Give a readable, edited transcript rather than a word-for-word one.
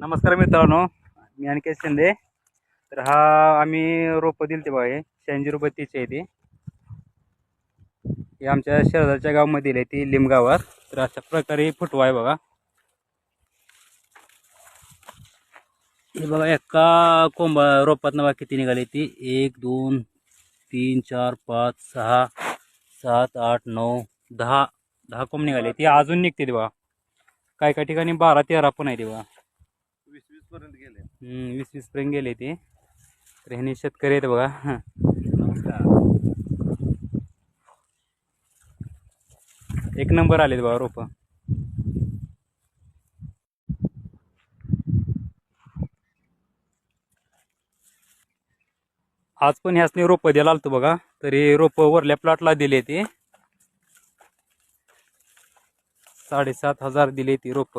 नमस्कार मित्रांनो, मी अनिकेत शिंदे. तर हा आम्ही रोपं दिली ते बघा, हे 86 रुपये तीचे आहे. हे आमच्या शेजारच्या गावामध्ये दिली ती लिंब गावात. तर अशा प्रकारे फुटवा आहे बघा. हे बघा एका कोंबा रोपात बघा किती निघाली ती. 1 2 3 4 5 6 7 8 9 10 कोंब निघाले. ती अजून निघते ती बघा. काय काय ठिकाणी 12 13 पण आहे ती बघा. 20 पर्यंत गेले. 20 पर्यंत गेले ते. तर ह्याने शेतकरी आहेत बघा. एक नंबर आले बघा रोप. आज पण ह्यासने रोप द्यायला आलतो बघा. तरी रोप वरल्या प्लॉटला दिले ते 7,500 दिले ती रोप.